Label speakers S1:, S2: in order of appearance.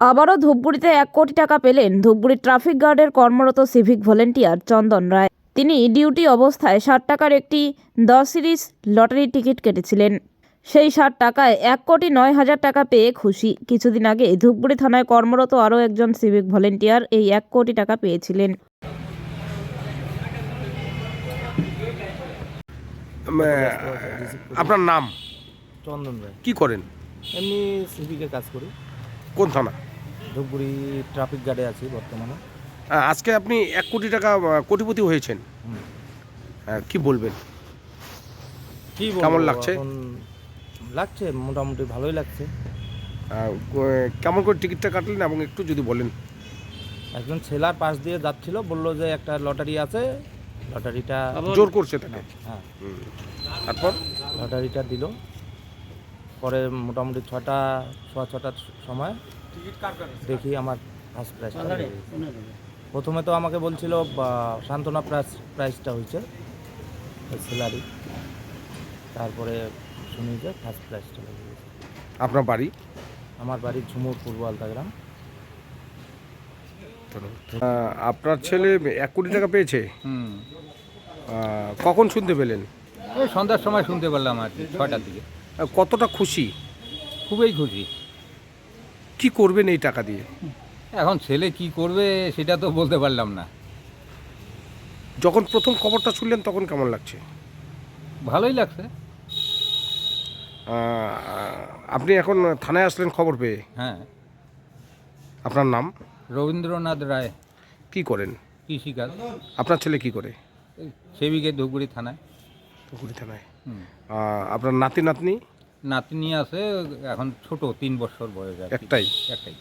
S1: আবারও ধূপগুড়িতে 1 কোটি টাকা পেলেন ধূপগুড়ি ট্রাফিক গার্ডের কর্মরত সিভিক ভলেন্টিয়ার চন্দন রায়। তিনি ডিউটি অবস্থায় 60 টাকার একটি 10 সিরিজ লটারির টিকিট কেটেছিলেন। সেই 60 টাকায় 1,09,00,000 টাকা পেয়ে খুশি। কিছুদিন আগে ধূপগুড়ি থানায় কর্মরত আরও একজন সিভিক ভলেন্টিয়ার এই 1 কোটি টাকা পেয়েছিলেন।
S2: আপনার নাম?
S3: চন্দন রায়।
S2: কি করেন?
S3: এমনি সিভিকে কাজ করি,
S2: কোন থানা?
S3: ধূপগুড়ি ট্রাফিক গার্ডে আছি বর্তমানে।
S2: আজকে আপনি 1 কোটি টাকা কোটিপতি হয়েছেন, কি বলবেন?
S3: কি বলবো,
S2: কেমন লাগছে?
S3: এখন লাগছে, মোটামুটি ভালোই লাগছে।
S2: কেমন করে টিকিটটা কাটলেন এবং একটু যদি বলেন।
S3: একজন ছেলার পাশ দিয়ে যাচ্ছিল, বললো যে একটা লটারি আছে, লটারিটা
S2: জোর করছে তাকে?
S3: হ্যাঁ,
S2: তারপর
S3: লটারিটা দিল। পরে মোটামুটি 6টার সময় দেখি আমার ফার্স্ট প্রাইজ। প্রথমে তো আমাকে বলছিল সান্ত্বনা প্রাইজটা হয়েছে স্যালারি, তারপরে শুনি যে ফার্স্ট প্রাইজটা লাগিয়েছে।
S2: আপনার বাড়ি?
S3: আমার বাড়ি ঝুমুর পূর্ব আলতাগ্রাম।
S2: আপনার ছেলে 1 কোটি টাকা পেয়েছে, কখন শুনতে পেলেন?
S4: এই সন্ধ্যার সময় শুনতে পারলাম আর কি, 6টার দিকে।
S2: কতটা খুশি?
S4: খুবই খুশি।
S2: কি করবেন এই টাকা দিয়ে?
S4: এখন ছেলে কি করবে সেটা তো বলতে পারলাম না।
S2: যখন প্রথম খবরটা শুনলেন তখন কেমন লাগছে?
S4: ভালোই লাগছে।
S2: আপনি এখন থানায় আসলেন খবর পেয়ে?
S4: হ্যাঁ।
S2: আপনার নাম?
S4: রবীন্দ্রনাথ রায়।
S2: কি করেন?
S4: কৃষিকাজ।
S2: আপনার ছেলে কি করে?
S4: সেবিকে ধূপগুড়ি থানায়।
S2: ধূপগুড়ি থানায়। আপনার নাতি নাতনি?
S4: নাতনি আছে, এখন ছোট, 3 বছর বয়স।
S2: একটাই?
S4: একটাই।